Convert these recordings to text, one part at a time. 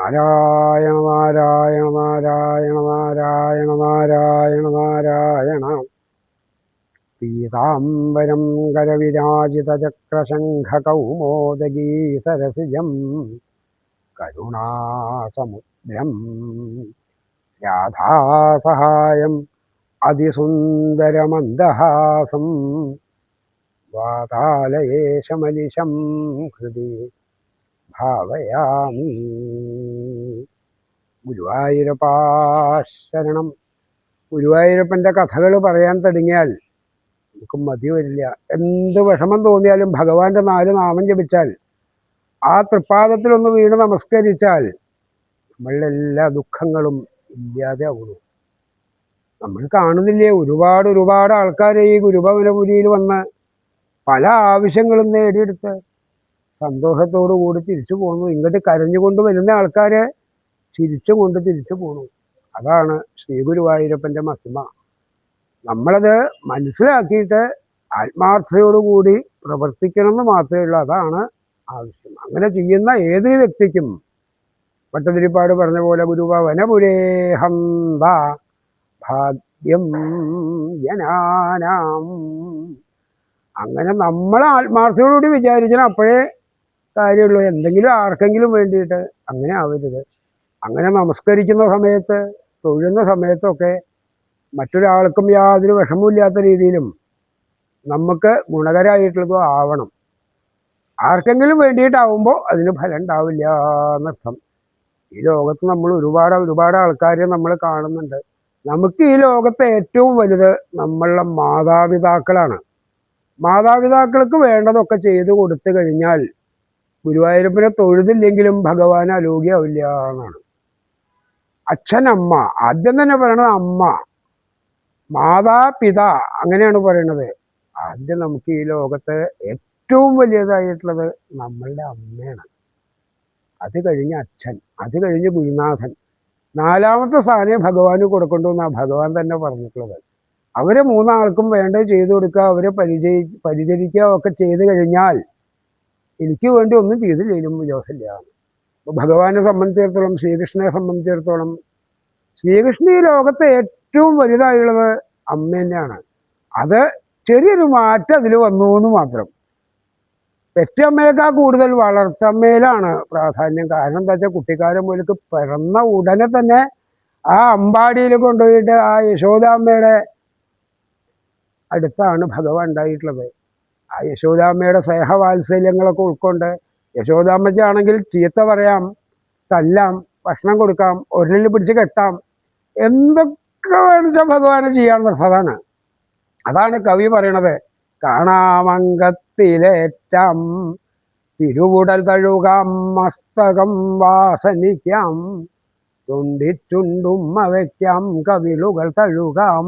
നാരായണ നാരായണ നാരായണ നാരായണ നാരായണ നാരായണ. പീതാംബരം കരവിരാജിതചക്രശംഖകൗമോദഗീ സരസിജം കരുണാസമുദ്രം രാധാസഹായം അതിസുന്ദരമന്ദഹാസം വാതാലയേശമനിശം ഹൃദി ഭാവയാമി. ഗുരുവായൂരപ്പാ ശരണം. ഗുരുവായൂരപ്പൻ്റെ കഥകൾ പറയാൻ തുടങ്ങിയാൽ നമുക്ക് മതി വരില്ല. എന്ത് വിഷമം തോന്നിയാലും ഭഗവാന്റെ 4 നാമം ജപിച്ചാൽ, ആ തൃപ്പാദത്തിലൊന്ന് വീണ് നമസ്കരിച്ചാൽ നമ്മളുടെ എല്ലാ ദുഃഖങ്ങളും ഇല്ലാതെ ആവുന്നു. നമ്മൾ കാണുന്നില്ലേ, ഒരുപാട് ആൾക്കാർ ഈ ഗുരുഭവനപുരിയിൽ വന്ന് പല ആവശ്യങ്ങളും നേടിയെടുത്ത് സന്തോഷത്തോടു കൂടി തിരിച്ചു പോകുന്നു. ഇങ്ങോട്ട് കരഞ്ഞുകൊണ്ട് വരുന്ന ആൾക്കാരെ ചിരിച്ചും കൊണ്ട് തിരിച്ചു പോകുന്നു. അതാണ് ശ്രീ ഗുരുവായൂരപ്പൻ്റെ മഹിമ. നമ്മളത് മനസ്സിലാക്കിയിട്ട് ആത്മാർത്ഥതയോടുകൂടി പ്രവർത്തിക്കണമെന്ന് മാത്രമേ ഉള്ളൂ. അതാണ് ആവശ്യം. അങ്ങനെ ചെയ്യുന്ന ഏതൊരു വ്യക്തിക്കും ഭട്ടതിരിപ്പാട് പറഞ്ഞ പോലെ ഗുരുഭവനപുരേഹന്ത ഭാഗ്യം ജനാനാം. അങ്ങനെ നമ്മൾ ആത്മാർത്ഥതയോടുകൂടി വിചാരിച്ചാൽ അപ്പോഴേ കാര്യമുള്ളൂ. എന്തെങ്കിലും ആർക്കെങ്കിലും വേണ്ടിയിട്ട് അങ്ങനെ ആവരുത്. അങ്ങനെ നമസ്കരിക്കുന്ന സമയത്ത്, തൊഴുന്ന സമയത്തൊക്കെ മറ്റൊരാൾക്കും യാതൊരു വിഷമമില്ലാത്ത രീതിയിലും നമുക്ക് ഗുണകരമായിട്ടുള്ളതും ആവണം. ആർക്കെങ്കിലും വേണ്ടിയിട്ടാവുമ്പോൾ അതിന് ഫലം ഉണ്ടാവില്ല എന്നർത്ഥം. ഈ ലോകത്ത് നമ്മൾ ഒരുപാട് ആൾക്കാരെ നമ്മൾ കാണുന്നുണ്ട്. നമുക്ക് ഈ ലോകത്തെ ഏറ്റവും വലുത് നമ്മളുടെ മാതാപിതാക്കളാണ്. മാതാപിതാക്കൾക്ക് വേണ്ടതൊക്കെ ചെയ്തു കൊടുത്തു കഴിഞ്ഞാൽ ഗുരുവായൂരപ്പനെ തൊഴുതില്ലെങ്കിലും ഭഗവാൻ അലോഗ്യാവില്ല എന്നാണ്. അച്ഛനമ്മ, ആദ്യം തന്നെ പറയണത് അമ്മ, മാതാപിത, അങ്ങനെയാണ് പറയണത്. ആദ്യം നമുക്ക് ഈ ലോകത്ത് ഏറ്റവും വലിയതായിട്ടുള്ളത് നമ്മളുടെ അമ്മയാണ്. അത് കഴിഞ്ഞ് അച്ഛൻ, അത് കഴിഞ്ഞ് ഗുരുനാഥൻ, 4ാമത്തെ സ്ഥാനേ ഭഗവാന് കൊടുക്കണ്ടു എന്നാണ് ഭഗവാൻ തന്നെ പറഞ്ഞിട്ടുള്ളത്. അവരെ 3 ആൾക്കും വേണ്ടത് ചെയ്തു കൊടുക്കുക, അവരെ പരിചരിക്കുക ഒക്കെ ചെയ്തു കഴിഞ്ഞാൽ എനിക്ക് വേണ്ടി ഒന്നും ചെയ്തില്ലെങ്കിലും വിരോധമില്ല. അപ്പോൾ ഭഗവാനെ സംബന്ധിച്ചിടത്തോളം, ശ്രീകൃഷ്ണനെ സംബന്ധിച്ചിടത്തോളം, ശ്രീകൃഷ്ണൻ ഈ ലോകത്തെ ഏറ്റവും വലുതായുള്ളത് അമ്മ തന്നെയാണ്. അത് ചെറിയൊരു മാറ്റം അതിൽ വന്നു എന്ന് മാത്രം. പെറ്റമ്മയേക്കാൾ കൂടുതൽ വളർത്തമ്മയിലാണ് പ്രാധാന്യം. കാരണം എന്താ വെച്ചാൽ, കുട്ടിക്കാലം മുതൽക്ക് പിറന്ന ഉടനെ തന്നെ ആ അമ്പാടിയിൽ കൊണ്ടുപോയിട്ട് ആ യശോദാമ്മയുടെ അടുത്താണ് ഭഗവാൻ ഉണ്ടായിട്ടുള്ളത്. ആ യശോദാമ്മയുടെ സ്നേഹവാത്സല്യങ്ങളൊക്കെ ഉൾക്കൊണ്ട്, യശോദാമ്മയ്ക്കാണെങ്കിൽ ചീത്ത പറയാം, തല്ലാം, ഭക്ഷണം കൊടുക്കാം, ഒരലിൽ പിടിച്ച് കെട്ടാം, എന്തൊക്കെ വേണിച്ചാൽ ഭഗവാനെ ചെയ്യാൻ നിർത്തതാണ്. അതാണ് കവി പറയണത്, കാണാമംഗത്തിലേറ്റാം തിരുവുടൽ തഴുകാം മസ്തകം വാസനിക്കാം ചുണ്ടിച്ചുണ്ടുമ്മ വയ്ക്കാം കവിളുകൾ തഴുകാം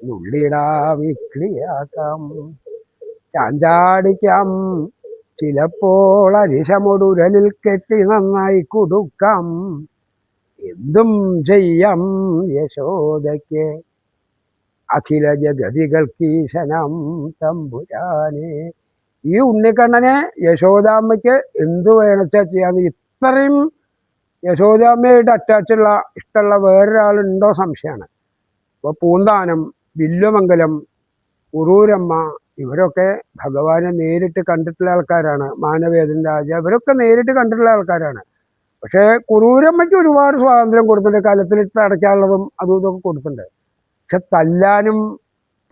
നുള്ളിടാമിക്ലിയാക്കാം ചാഞ്ചാടിക്കാം ചിലപ്പോൾ അരിശമൊടുരലിൽ കെട്ടി നന്നായി കുടുക്കാം എന്തും ചെയ്യാം യശോദയ്ക്ക് അഖില ജഗതികൾക്കീശനം തമ്പുരാനെ. ഈ ഉണ്ണിക്കണ്ണനെ യശോദാമ്മയ്ക്ക് എന്തു വേണച്ചാൽ ചെയ്യാന്ന്. ഇത്രയും യശോദാമ്മയായിട്ട് അറ്റാച്ചുള്ള ഇഷ്ടമുള്ള വേറൊരാളുണ്ടോ സംശയമാണ്. ഇപ്പോൾ പൂന്താനം, വില്ലുമംഗലം, കുറൂരമ്മ, ഇവരൊക്കെ ഭഗവാനെ നേരിട്ട് കണ്ടിട്ടുള്ള ആൾക്കാരാണ്. മാനവേദൻ രാജ, ഇവരൊക്കെ നേരിട്ട് കണ്ടിട്ടുള്ള ആൾക്കാരാണ്. പക്ഷേ കുറൂരമ്മയ്ക്ക് ഒരുപാട് സ്വാതന്ത്ര്യം കൊടുത്തിട്ടുണ്ട്. കലത്തിലിട്ട് അടയ്ക്കാനുള്ളതും അതും ഇതൊക്കെ കൊടുത്തിട്ടുണ്ട്. പക്ഷെ തല്ലാനും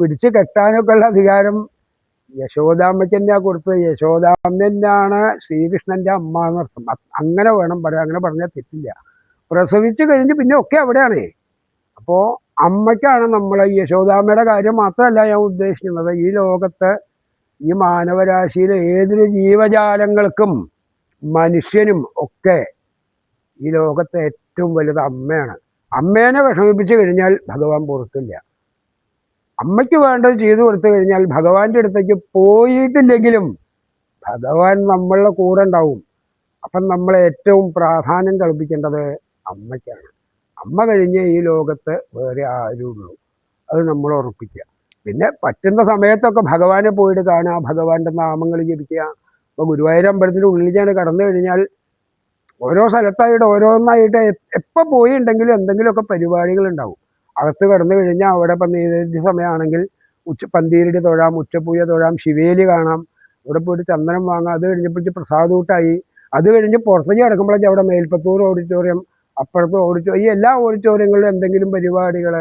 പിടിച്ച് കെട്ടാനൊക്കെ ഉള്ള അധികാരം യശോദാമ്മയ്ക്ക് തന്നെയാണ് കൊടുത്തത്. യശോദാമ്മ തന്നെയാണ് ശ്രീകൃഷ്ണൻ്റെ അമ്മ എന്നർത്ഥം. അങ്ങനെ വേണം പറയാൻ. അങ്ങനെ പറഞ്ഞാൽ തെറ്റില്ല. പ്രസവിച്ചു കഴിഞ്ഞ് പിന്നെ ഒക്കെ അവിടെയാണ്. അപ്പോൾ അമ്മയ്ക്കാണ് നമ്മളെ. യശോദാമ്മയുടെ കാര്യം മാത്രമല്ല ഞാൻ ഉദ്ദേശിക്കുന്നത്. ഈ ലോകത്ത് ഈ മാനവരാശിയിലെ ഏതൊരു ജീവജാലങ്ങൾക്കും മനുഷ്യനും ഒക്കെ ഈ ലോകത്തെ ഏറ്റവും വലുത് അമ്മയാണ്. അമ്മേനെ വിഷമിപ്പിച്ചു കഴിഞ്ഞാൽ ഭഗവാൻ പുറത്തില്ല. അമ്മയ്ക്ക് വേണ്ടത് ചെയ്തു കൊടുത്തു കഴിഞ്ഞാൽ ഭഗവാന്റെ അടുത്തേക്ക് പോയിട്ടില്ലെങ്കിലും ഭഗവാൻ നമ്മളുടെ കൂടെ ഉണ്ടാവും. അപ്പം നമ്മൾ ഏറ്റവും പ്രാധാന്യം കൽപ്പിക്കേണ്ടത് അമ്മയ്ക്കാണ്. അമ്മ കഴിഞ്ഞേ ഈ ലോകത്ത് വേറെ ആരുള്ളൂ. അത് നമ്മൾ ഉറപ്പിക്കുക. പിന്നെ പറ്റുന്ന സമയത്തൊക്കെ ഭഗവാനെ പോയിട്ട് കാണുക, ഭഗവാന്റെ നാമങ്ങൾ ജപിക്കുക. ഇപ്പോൾ ഗുരുവായൂർ അമ്പലത്തിൻ്റെ ഉള്ളിൽ ഞാൻ കടന്നു കഴിഞ്ഞാൽ ഓരോ സ്ഥലത്തായിട്ട് ഓരോന്നായിട്ട് എപ്പോൾ പോയിട്ടുണ്ടെങ്കിലും എന്തെങ്കിലുമൊക്കെ പരിപാടികൾ ഉണ്ടാവും. അകത്ത് കടന്നു കഴിഞ്ഞാൽ അവിടെ ഇപ്പം നീരാഞ്ജന സമയമാണെങ്കിൽ പന്തീരടി തൊഴാം, ഉച്ചപ്പൂജ തൊഴാം, ശിവേലി കാണാം, ഇവിടെ പോയിട്ട് ചന്ദനം വാങ്ങാം. അത് കഴിഞ്ഞപ്പോഴേക്ക് പ്രസാദൂട്ടായി. അത് കഴിഞ്ഞ് പുറത്തേക്ക് കിടക്കുമ്പോഴേക്കും അവിടെ മേൽപ്പത്തൂർ ഓഡിറ്റോറിയം, അപ്പുറത്ത് ഓഡിറ്റോറിയം, ഈ എല്ലാ ഓഡിറ്റോറിയങ്ങളിലും എന്തെങ്കിലും പരിപാടികൾ.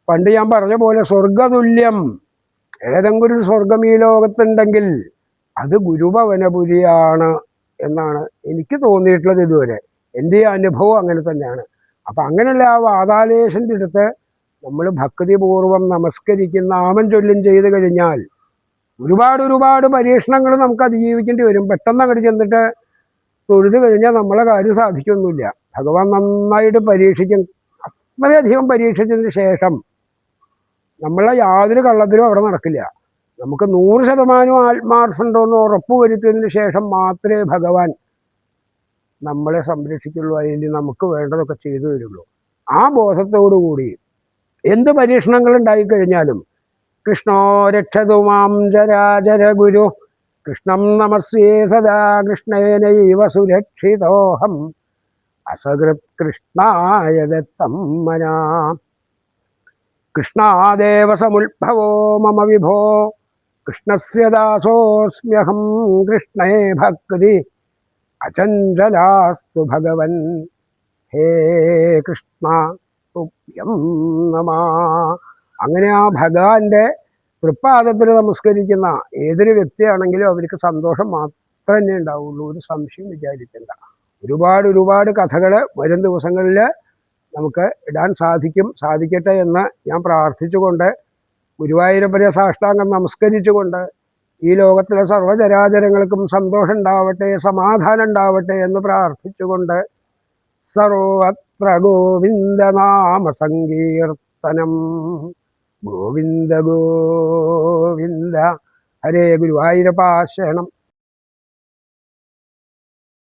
പണ്ട് ഞാൻ പറഞ്ഞ പോലെ സ്വർഗതുല്യം ഏതെങ്കിലും ഒരു സ്വർഗം ഈ ലോകത്തുണ്ടെങ്കിൽ അത് ഗുരുഭവനപുരിയാണ് എന്നാണ് എനിക്ക് തോന്നിയിട്ടുള്ളത് ഇതുവരെ. എൻ്റെ അനുഭവം അങ്ങനെ തന്നെയാണ്. അപ്പം അങ്ങനെയുള്ള ആ വാതാലേശൻ്റെ അടുത്ത് നമ്മൾ ഭക്തിപൂർവം നമസ്കരിക്കുന്ന നാമം ചൊല്ലും ചെയ്ത് കഴിഞ്ഞാൽ ഒരുപാട് പരീക്ഷണങ്ങൾ നമുക്ക് അതിജീവിക്കേണ്ടി വരും. പെട്ടെന്ന് അങ്ങോട്ട് ചെന്നിട്ട് തൊഴുത് കഴിഞ്ഞാൽ നമ്മളെ കാര്യം സാധിക്കൊന്നുമില്ല. ഭഗവാൻ നന്നായിട്ട് പരീക്ഷിക്കും. അത്രയധികം പരീക്ഷിച്ചതിന് ശേഷം നമ്മളെ യാതൊരു കള്ളത്തിലും അവിടെ നടക്കില്ല. നമുക്ക് 100% ആത്മാർത്ഥമുണ്ടോയെന്ന് ഉറപ്പ് വരുത്തിയതിന് ശേഷം മാത്രമേ ഭഗവാൻ നമ്മളെ സംരക്ഷിക്കുള്ളൂ, അതിൽ നമുക്ക് വേണ്ടതൊക്കെ ചെയ്തു തരുള്ളൂ. ആ ബോധത്തോടു കൂടി എന്ത് പരീക്ഷണങ്ങൾ ഉണ്ടായിക്കഴിഞ്ഞാലും കൃഷ്ണോ രക്ഷതു മാം ജരാചര ഗുരു കൃഷ്ണം നമസ്യേ സദാ കൃഷ്ണേനൈവ സുരക്ഷിതോഹം അസകൃത് കൃഷ്ണായ ദത്തം മനാ കൃഷ്ണാദേവ സമുദ്ഭവോ മമ വിഭോ കൃഷ്ണസ്യ ദാസോസ്മ്യഹം കൃഷ്ണേ ഭക്തി അചഞ്ചലാസ്തു ഭഗവൻ ഹേ കൃഷ്ണ തുഭ്യം നമഃ. അങ്ങനെ ആ ഭഗവാന്റെ തൃപ്പാദത്തിൽ നമസ്കരിക്കുന്ന ഏതൊരു വ്യക്തിയാണെങ്കിലും അവർക്ക് സന്തോഷം മാത്രമേ ഉണ്ടാവുള്ളൂ. ഒരു സംശയം വിചാരിക്കേണ്ട. ഒരുപാട് കഥകൾ വരും ദിവസങ്ങളിൽ നമുക്ക് ഇടാൻ സാധിക്കട്ടെ എന്ന് ഞാൻ പ്രാർത്ഥിച്ചുകൊണ്ട് ഗുരുവായൂരപ്പനെ സാഷ്ടാംഗം നമസ്കരിച്ചുകൊണ്ട് ഈ ലോകത്തിലെ സർവ്വചരാചരങ്ങൾക്കും സന്തോഷം ഉണ്ടാവട്ടെ, സമാധാനം ഉണ്ടാവട്ടെ എന്ന് പ്രാർത്ഥിച്ചുകൊണ്ട് സർവത്ര ഗോവിന്ദനാമ സങ്കീർത്തനം. ഗോവിന്ദ ഗോവിന്ദ. ഹരേ ഗുരുവായൂരപ്പ ശരണം.